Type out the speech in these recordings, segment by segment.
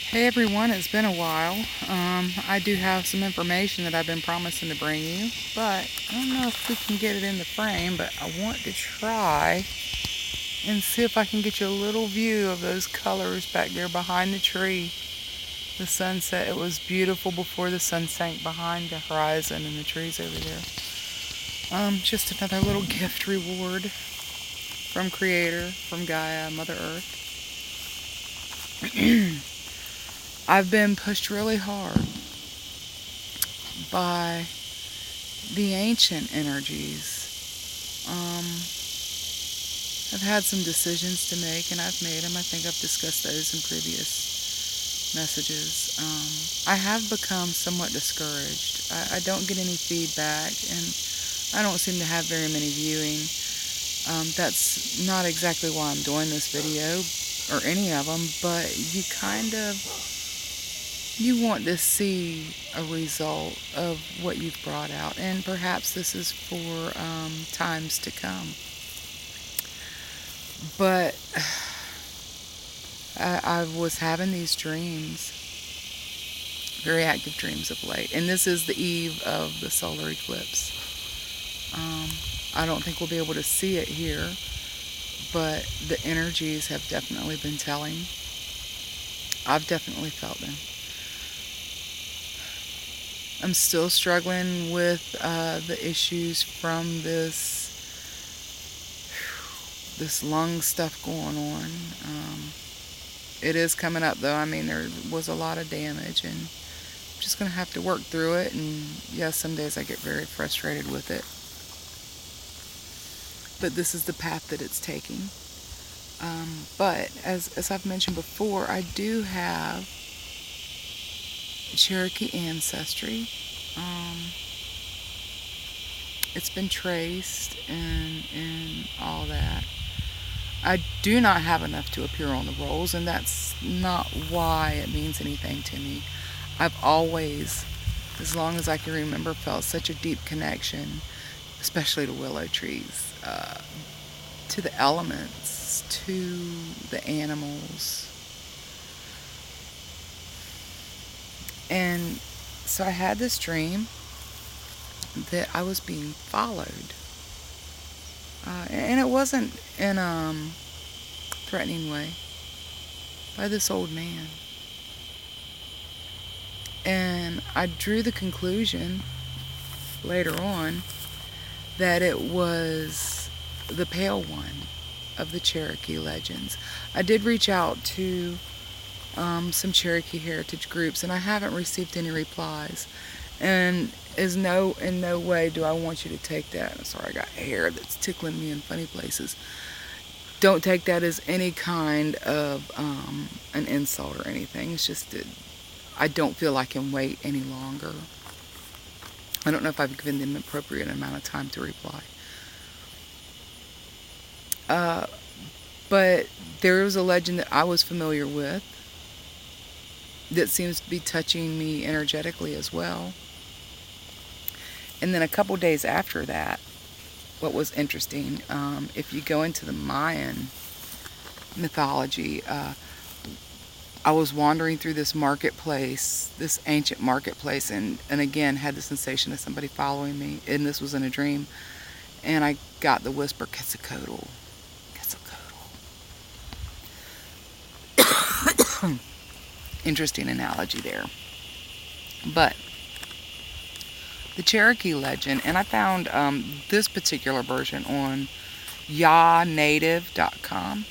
Hey everyone, it's been a while. I do have some information that I've been promising to bring you, but I don't know if we can get it in the frame, but I want to try and see if I can get you a little view of those colors back there behind the tree. The sunset, it was beautiful before the sun sank behind the horizon and the trees over there. Just another little gift reward from Creator, from Gaia, Mother Earth. I've been pushed really hard by the ancient energies. I've had some decisions to make, and I've made them. I think I've discussed those in previous messages. I have become somewhat discouraged. I don't get any feedback, and I don't seem to have very many viewing. That's not exactly why I'm doing this video, or any of them, but you want to see a result of what you've brought out, and perhaps this is for times to come. But I was having these dreams, very active dreams of late, and this is the eve of the solar eclipse. I don't think we'll be able to see it here, but the energies have definitely been telling. I've definitely felt them. I'm still struggling with the issues from this lung stuff going on. It is coming up though. I mean, there was a lot of damage, and I'm just going to have to work through it. And yes, some days I get very frustrated with it. But this is the path that it's taking. But as I've mentioned before, I do have Cherokee ancestry. It's been traced and all that. I do not have enough to appear on the rolls, and that's not why it means anything to me. I've always, as long as I can remember, felt such a deep connection, especially to willow trees, to the elements, to the animals. And so I had this dream that I was being followed. And it wasn't in a threatening way, by this old man. And I drew the conclusion later on that it was the Pale One of the Cherokee legends. I did reach out to some Cherokee heritage groups, and I haven't received any replies. And in no way do I want you to take that. I'm sorry, I got hair that's tickling me in funny places. Don't take that as any kind of an insult or anything. It's just that I don't feel I can wait any longer. I don't know if I've given them an appropriate amount of time to reply. But there was a legend that I was familiar with that seems to be touching me energetically as well. And then a couple days after that, what was interesting, if you go into the Mayan mythology, I was wandering through this marketplace, this ancient marketplace, and again had the sensation of somebody following me, and this was in a dream. And I got the whisper, Quetzalcoatl, Quetzalcoatl. Interesting analogy there. But the Cherokee legend, and I found this particular version on yanative.com.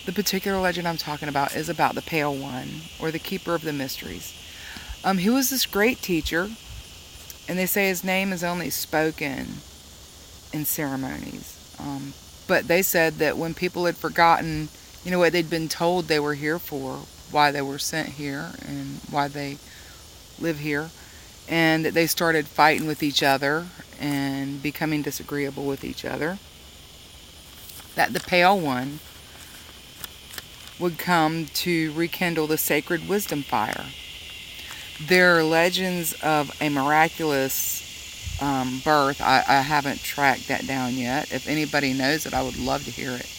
The particular legend I'm talking about is about the Pale One, or the Keeper of the Mysteries. He was this great teacher, and they say his name is only spoken in ceremonies. But they said that when people had forgotten, what they'd been told they were here for, why they were sent here, and why they live here, and that they started fighting with each other and becoming disagreeable with each other, that the Pale One would come to rekindle the sacred wisdom fire. There are legends of a miraculous birth. I haven't tracked that down yet. If anybody knows it, I would love to hear it.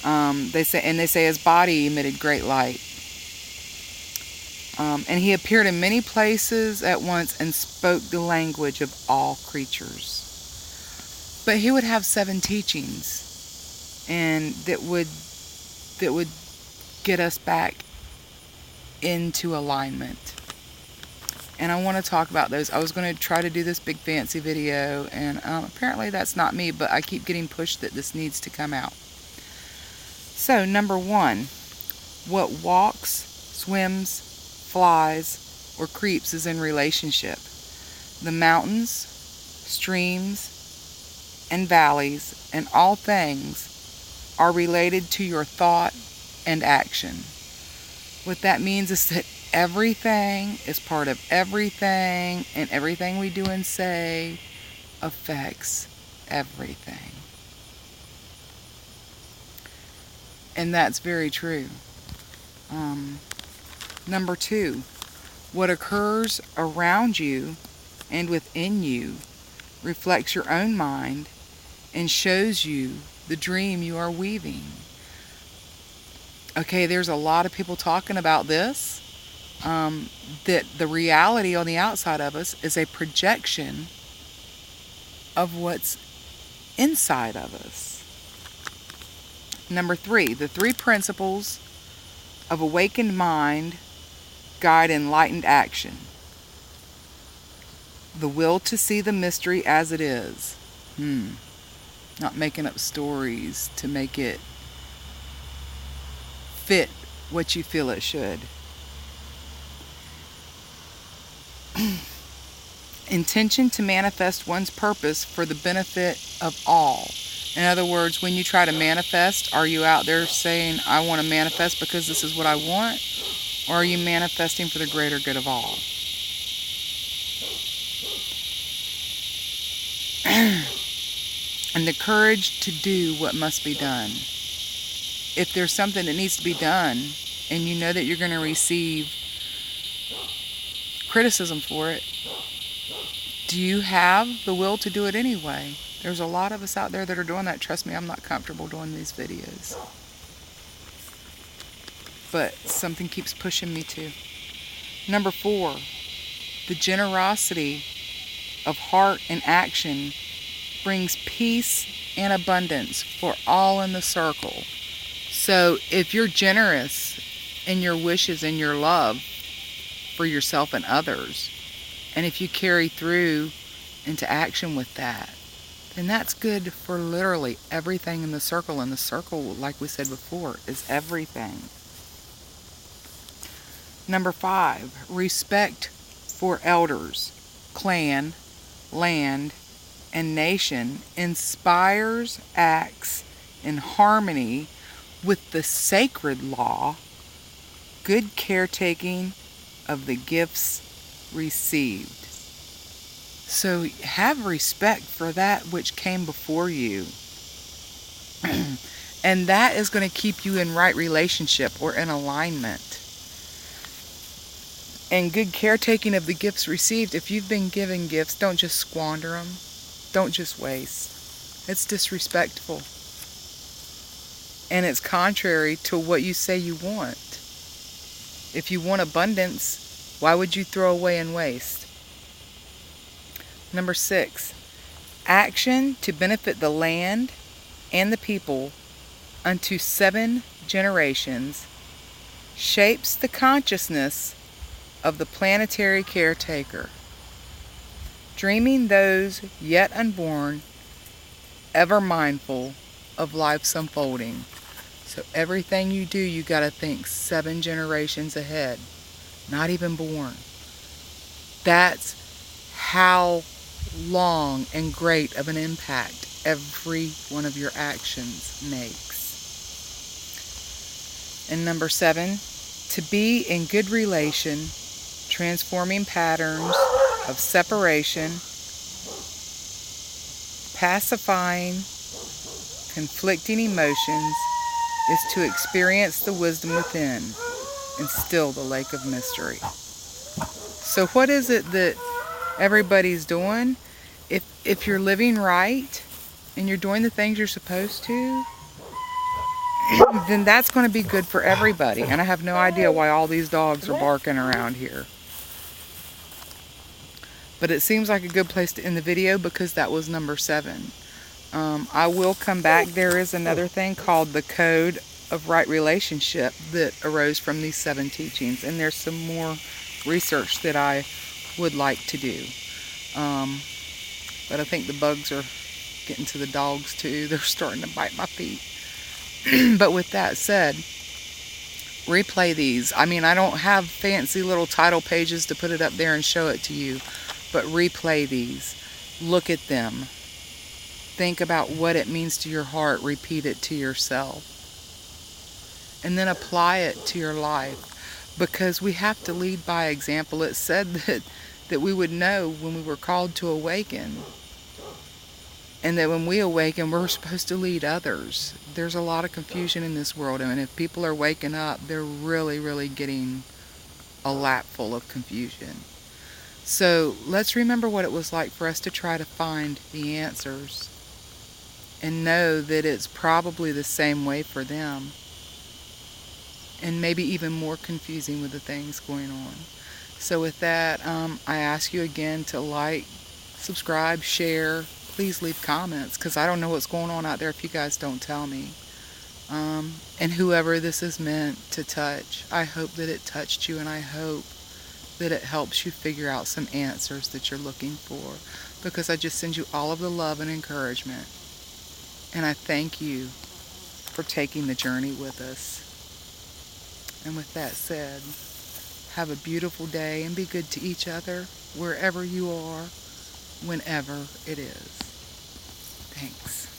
They say his body emitted great light. And he appeared in many places at once and spoke the language of all creatures. But he would have 7 teachings, and that would get us back into alignment. And I want to talk about those. I was going to try to do this big fancy video, and apparently that's not me, but I keep getting pushed that this needs to come out. So, number 1, what walks, swims, flies, or creeps is in relationship. The mountains, streams, and valleys, and all things are related to your thought and action. What that means is that everything is part of everything, and everything we do and say affects everything. And that's very true. Number 2, what occurs around you and within you reflects your own mind and shows you the dream you are weaving. Okay, there's a lot of people talking about this, that the reality on the outside of us is a projection of what's inside of us. Number 3, the 3 principles of awakened mind guide enlightened action. The will to see the mystery as it is. Not making up stories to make it fit what you feel it should. Intention to manifest one's purpose for the benefit of all. In other words, when you try to manifest, are you out there saying, I want to manifest because this is what I want? Or are you manifesting for the greater good of all? And the courage to do what must be done. If there's something that needs to be done, and you know that you're going to receive criticism for it, do you have the will to do it anyway? There's a lot of us out there that are doing that. Trust me, I'm not comfortable doing these videos. But something keeps pushing me to. Number 4, the generosity of heart and action brings peace and abundance for all in the circle. So if you're generous in your wishes and your love for yourself and others, and if you carry through into action with that, then that's good for literally everything in the circle. And the circle, like we said before, is everything. Number 5, respect for elders, clan, land, and nation inspires acts in harmony with the sacred law, good caretaking of the gifts received. So have respect for that which came before you. And that is going to keep you in right relationship or in alignment. And good caretaking of the gifts received. If you've been given gifts, don't just squander them. Don't just waste. It's disrespectful. And it's contrary to what you say you want. If you want abundance, why would you throw away and waste? Number 6, action to benefit the land and the people unto 7 generations shapes the consciousness of the planetary caretaker, dreaming those yet unborn, ever mindful of life's unfolding. So everything you do, you got to think 7 generations ahead, not even born. That's how long and great of an impact every one of your actions makes. And number 7, to be in good relation, transforming patterns of separation, pacifying conflicting emotions, is to experience the wisdom within and still the lake of mystery. So what is it that everybody's doing? If you're living right and you're doing the things you're supposed to, then that's going to be good for everybody. And I have no idea why all these dogs are barking around here. But it seems like a good place to end the video because that was number 7. I will come back. There is another thing called the Code of Right Relationship that arose from these 7 teachings. And there's some more research that I would like to do. But I think the bugs are getting to the dogs too. They're starting to bite my feet. But with that said, replay these. I mean, I don't have fancy little title pages to put it up there and show it to you, but replay these. Look at them. Think about what it means to your heart. Repeat it to yourself. And then apply it to your life. Because we have to lead by example. It said that we would know when we were called to awaken. And that when we awaken, we're supposed to lead others. There's a lot of confusion in this world. And if people are waking up, they're really, really getting a lap full of confusion. So let's remember what it was like for us to try to find the answers. And know that it's probably the same way for them. And maybe even more confusing with the things going on. So with that, I ask you again to like, subscribe, share. Please leave comments because I don't know what's going on out there if you guys don't tell me. And whoever this is meant to touch, I hope that it touched you, and I hope that it helps you figure out some answers that you're looking for, because I just send you all of the love and encouragement. And I thank you for taking the journey with us. And with that said, have a beautiful day and be good to each other wherever you are, whenever it is. Thanks.